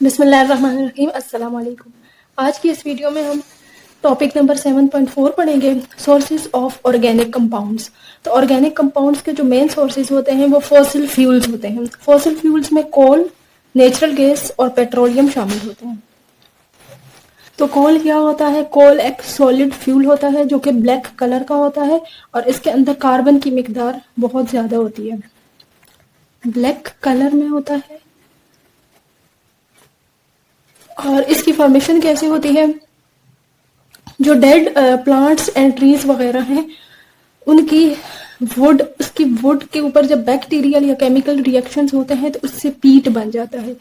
बिस्मिल्लाहिर्रहमानिर्रहीम। अस्सलाम वालेकुम। आज की इस वीडियो में हम टॉपिक नंबर 7.4 पढ़ेंगे, सोर्सेज ऑफ ऑर्गेनिक कंपाउंड्स। तो ऑर्गेनिक कंपाउंड्स के जो मेन सोर्सेज होते हैं वो फॉसिल फ्यूल्स होते हैं। फॉसिल फ्यूल्स में कोल, नेचुरल गैस और पेट्रोलियम शामिल होते हैं। तो कोल क्या होता है? कोल एक सॉलिड फ्यूल होता है जो कि ब्लैक कलर का होता है और इसके अंदर कार्बन की मिकदार बहुत ज़्यादा होती है, ब्लैक कलर में होता है। और इसकी फॉर्मेशन कैसे होती है? जो डेड प्लांट्स एंड ट्रीज वगैरह हैं उनकी उसकी वुड के ऊपर जब बैक्टीरियल या केमिकल रिएक्शंस होते हैं तो उससे पीट बन जाता है।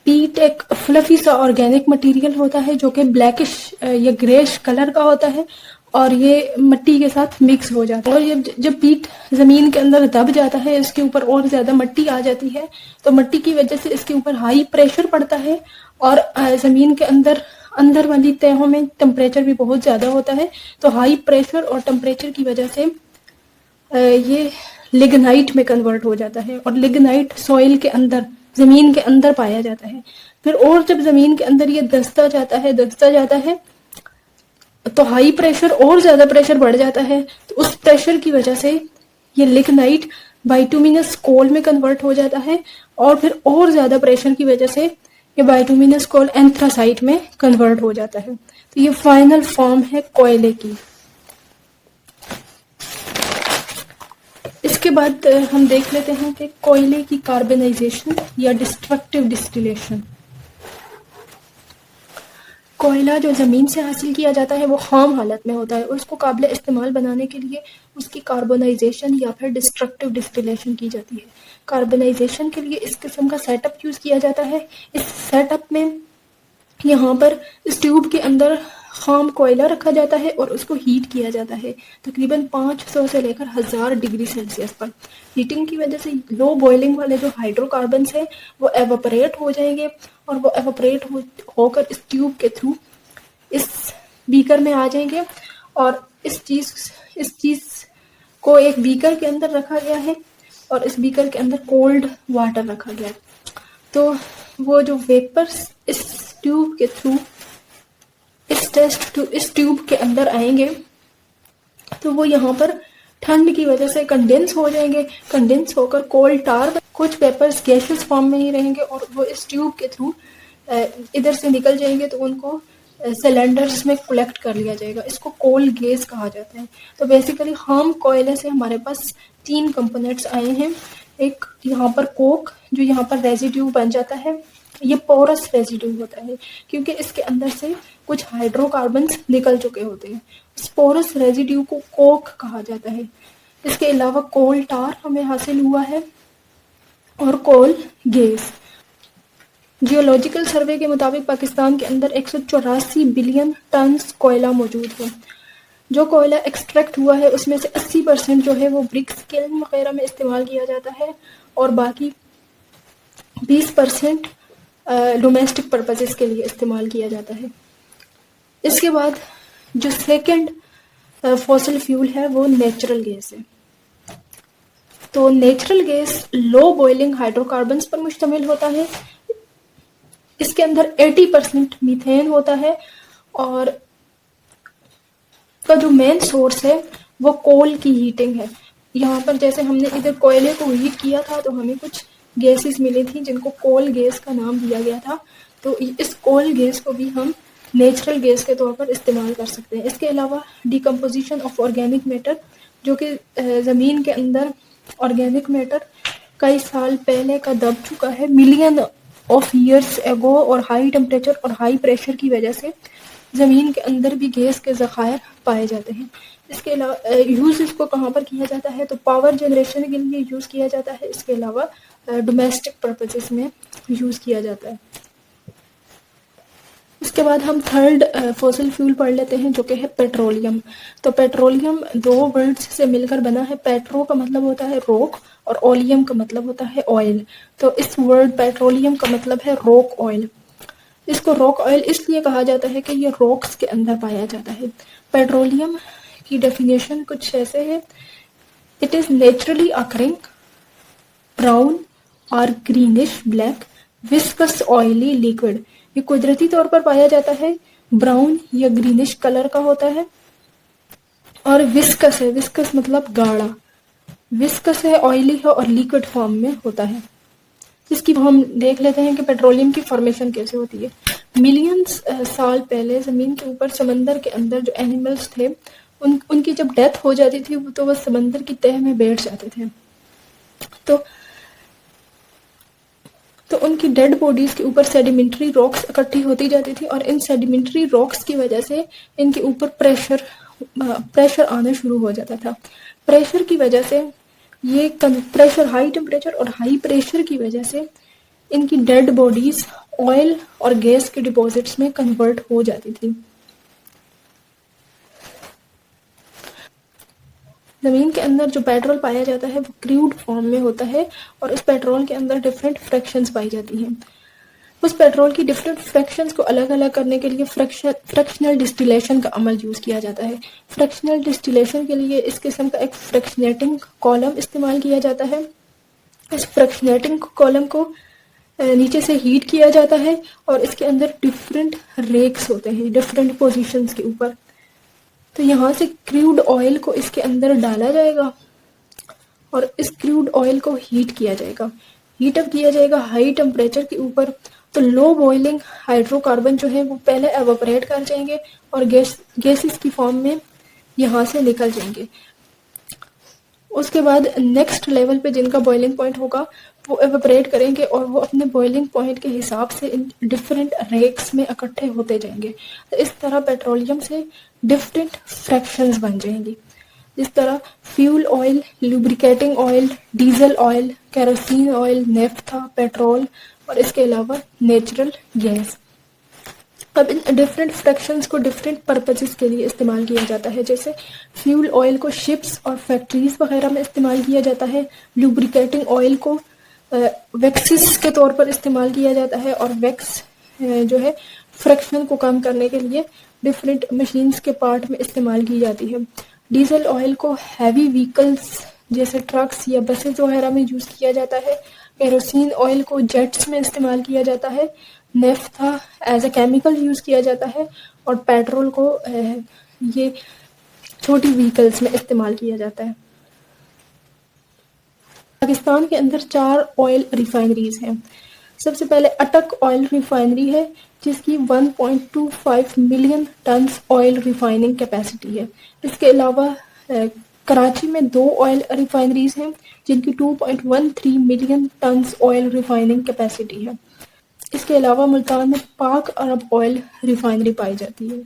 पीट एक फ्लफी सा ऑर्गेनिक मटेरियल होता है जो कि ब्लैकिश या ग्रेश कलर का होता है और ये मिट्टी के साथ मिक्स हो जाता है। और ये जब पीट जमीन के अंदर दब जाता है, इसके ऊपर और ज्यादा मिट्टी आ जाती है, तो मिट्टी की वजह से इसके ऊपर हाई प्रेशर पड़ता है और जमीन के अंदर वाली तहों में टेम्परेचर भी बहुत ज़्यादा होता है। तो हाई प्रेशर और टेम्परेचर की वजह से ये लिग्नाइट में कन्वर्ट हो जाता है और लिग्नाइट सॉइल के अंदर, ज़मीन के अंदर पाया जाता है। फिर और जब ज़मीन के अंदर ये धंसता जाता है तो हाई प्रेशर और ज़्यादा प्रेशर बढ़ जाता है। तो उस प्रेशर की वजह से ये लिग्नाइट बाइटुमिनस कोल में कन्वर्ट हो जाता है और फिर और ज़्यादा प्रेशर की वजह से ये बाइटुमिनस कोल एंथ्रासाइट में कन्वर्ट हो जाता है। तो ये फाइनल फॉर्म है कोयले की। इसके बाद हम देख लेते हैं कि कोयले की कार्बनाइजेशन या डिस्ट्रक्टिव डिस्टिलेशन। कोयला जो ज़मीन से हासिल किया जाता है वो खाम हालत में होता है और उसको काबिल इस्तेमाल बनाने के लिए उसकी कार्बनाइजेशन या फिर डिस्ट्रक्टिव डिस्टिलेशन की जाती है। कार्बनाइजेशन के लिए इस किस्म का सेटअप यूज़ किया जाता है। इस सेटअप में यहाँ पर इस ट्यूब के अंदर खाम कोयला रखा जाता है और उसको हीट किया जाता है तकरीबन 500 से लेकर 1000 डिग्री सेल्सियस पर। हीटिंग की वजह से लो बॉइलिंग वाले जो हाइड्रोकार्बन्स हैं वो एवोपरेट हो जाएंगे और वो एवोपरेट होकर इस ट्यूब के थ्रू इस बीकर में आ जाएंगे और इस चीज़ को एक बीकर के अंदर रखा गया है और इस बीकर के अंदर कोल्ड वाटर रखा गया है। तो वो जो वेपर्स इस ट्यूब के थ्रू इस ट्यूब के अंदर आएंगे तो वो यहाँ पर ठंड की वजह से कंडेंस हो जाएंगे। कंडेंस होकर कोल टार, कुछ वेपर्स गैसेस फॉर्म में ही रहेंगे और वो इस ट्यूब के थ्रू इधर से निकल जाएंगे तो उनको सिलेंडर्स में कलेक्ट कर लिया जाएगा। इसको कोल गैस कहा जाता है। तो बेसिकली खाम कोयले से हमारे पास 3 कंपोनेंट्स आए हैं। एक यहाँ पर कोक, जो यहाँ पर रेजिड्यू बन जाता है, ये पोरस रेजिड्यू होता है क्योंकि इसके अंदर से कुछ हाइड्रोकार्बन्स निकल चुके होते हैं। इस पोरस रेजिड्यू को कोक कहा जाता है। इसके अलावा कोल टार हमें हासिल हुआ है और कोल गैस। जियोलॉजिकल सर्वे के मुताबिक पाकिस्तान के अंदर 184 बिलियन टन कोयला मौजूद है। जो कोयला एक्सट्रैक्ट हुआ है उसमें से 80% जो है वो ब्रिक्स किल्न वगैरह में इस्तेमाल किया जाता है और बाकी 20% डोमेस्टिक पर्पसेस के लिए इस्तेमाल किया जाता है। इसके बाद जो सेकंड फॉसिल फ्यूल है वो नेचुरल गैस है। तो natural gas low boiling hydrocarbons पर मुश्तमिल होता है। इसके अंदर 80% मीथेन होता है और का जो मेन सोर्स है वो कोल की हीटिंग है। यहाँ पर जैसे हमने इधर कोयले को हीट किया था तो हमें कुछ गैसेस मिली थी जिनको कोल गैस का नाम दिया गया था। तो इस कोल गैस को भी हम नेचुरल गैस के तौर पर इस्तेमाल कर सकते हैं। इसके अलावा डिकम्पोजिशन ऑफ ऑर्गेनिक मैटर, जो कि ज़मीन के अंदर ऑर्गेनिक मैटर कई साल पहले का दब चुका है, मिलियन ऑफ ईयर्स एगो, और हाई टेम्परेचर और हाई प्रेशर की वजह से ज़मीन के अंदर भी गैस के ज़खायर पाए जाते हैं। इसके अलावा यूज़ इसको कहाँ पर किया जाता है? तो पावर जनरेशन के लिए यूज़ किया जाता है। इसके अलावा डोमेस्टिक पर्पसेस में यूज़ किया जाता है। उसके बाद हम थर्ड फॉसिल फ्यूल पढ़ लेते हैं जो कि है पेट्रोलियम। तो पेट्रोलियम 2 वर्ड्स से मिलकर बना है। पेट्रो का मतलब होता है रोक और ओलियम का मतलब होता है ऑयल। तो इस वर्ड पेट्रोलियम का मतलब है रॉक ऑयल। इसको रॉक ऑयल इसलिए कहा जाता है कि ये रॉक्स के अंदर पाया जाता है। पेट्रोलियम की डेफिनेशन कुछ ऐसे है: it is naturally occurring brown और greenish black viscous oily liquid, ये कुदरती तौर पर पाया जाता है, ब्राउन या ग्रीनिश कलर का होता है। और विस्कस है, विस्कस मतलब गाढ़ा, विस्कस है, ऑयली है और लिक्विड फॉर्म में होता है। इसकी हम देख लेते हैं कि पेट्रोलियम की फॉर्मेशन कैसे होती है। मिलियंस साल पहले जमीन के ऊपर समंदर के अंदर जो एनिमल्स थे उनकी जब डेथ हो जाती थी तो वह समंदर की तह में बैठ जाते थे। तो उनकी डेड बॉडीज के ऊपर सेडिमेंट्री रॉक्स इकट्ठी होती जाती थी और इन सेडिमेंट्री रॉक्स की वजह से इनके ऊपर प्रेशर आना शुरू हो जाता था। प्रेशर की वजह से ये प्रेशर, हाई टेम्परेचर और हाई प्रेशर की वजह से इनकी डेड बॉडीज ऑयल और गैस के डिपॉजिट्स में कन्वर्ट हो जाती थी। जमीन के अंदर जो पेट्रोल पाया जाता है वो क्रूड फॉर्म में होता है और इस पेट्रोल के अंदर डिफरेंट फ्रैक्शंस पाई जाती हैं। उस पेट्रोल की डिफरेंट फ्रैक्शंस को अलग अलग करने के लिए फ्रैक्शनल डिस्टिलेशन का अमल यूज किया जाता है। फ्रैक्शनल डिस्टिलेशन के लिए इस किस्म का एक फ्रैक्शनेटिंग कॉलम इस्तेमाल किया जाता है। इस फ्रैक्शनेटिंग कॉलम को नीचे से हीट किया जाता है और इसके अंदर डिफरेंट रेक्स होते हैं डिफरेंट पोजीशंस के ऊपर। तो यहाँ से क्रूड ऑयल को इसके अंदर डाला जाएगा और इस क्रूड ऑयल को हीट किया जाएगा, हीटअप किया जाएगा हाई टेम्परेचर के ऊपर। तो लो बॉइलिंग हाइड्रोकार्बन जो है वो पहले एवापोरेट कर जाएंगे और गैसेस की फॉर्म में यहाँ से निकल जाएंगे। उसके बाद नेक्स्ट लेवल पे जिनका बॉइलिंग पॉइंट होगा वो एवापोरेट करेंगे और वो अपने बॉइलिंग पॉइंट के हिसाब से इन डिफरेंट रेक्स में इकट्ठे होते जाएंगे। तो इस तरह पेट्रोलियम से डिफरेंट फ्रैक्शंस बन जाएंगी, जिस तरह fuel oil, lubricating oil, diesel oil, kerosene oil, naphtha, petrol और इसके अलावा नेचुरल गैस। अब इन डिफरेंट फ्रैक्शंस को डिफरेंट पर्पजेस के लिए इस्तेमाल किया जाता है। जैसे फ्यूल ऑयल को शिप्स और फैक्ट्रीज वगैरह में इस्तेमाल किया जाता है, लुब्रिकेटिंग ऑयल को वैक्सिस के तौर पर इस्तेमाल किया जाता है और वैक्स जो है फ्रैक्शन को कम करने के लिए डिफरेंट मशीन्स के पार्ट में इस्तेमाल की जाती है। डीजल ऑयल को हैवी व्हीकल्स जैसे ट्रक्स या बसेस वगैरह में यूज किया जाता है। केरोसिन ऑयल को जेट्स में इस्तेमाल किया जाता है। Naphtha as a chemical use किया जाता है और पेट्रोल को ये छोटी व्हीकल्स में इस्तेमाल किया जाता है। पाकिस्तान के अंदर 4 ऑयल रिफाइनरीज हैं। सबसे पहले अटक ऑयल रिफाइनरी है जिसकी 1.25 million ton oil refining capacity है। इसके अलावा कराची में 2 ऑयल रिफाइनरीज हैं जिनकी 2.13 million ton oil refining capacity है। इसके अलावा मुल्तान में पाक अरब ऑयल रिफाइनरी पाई जाती है।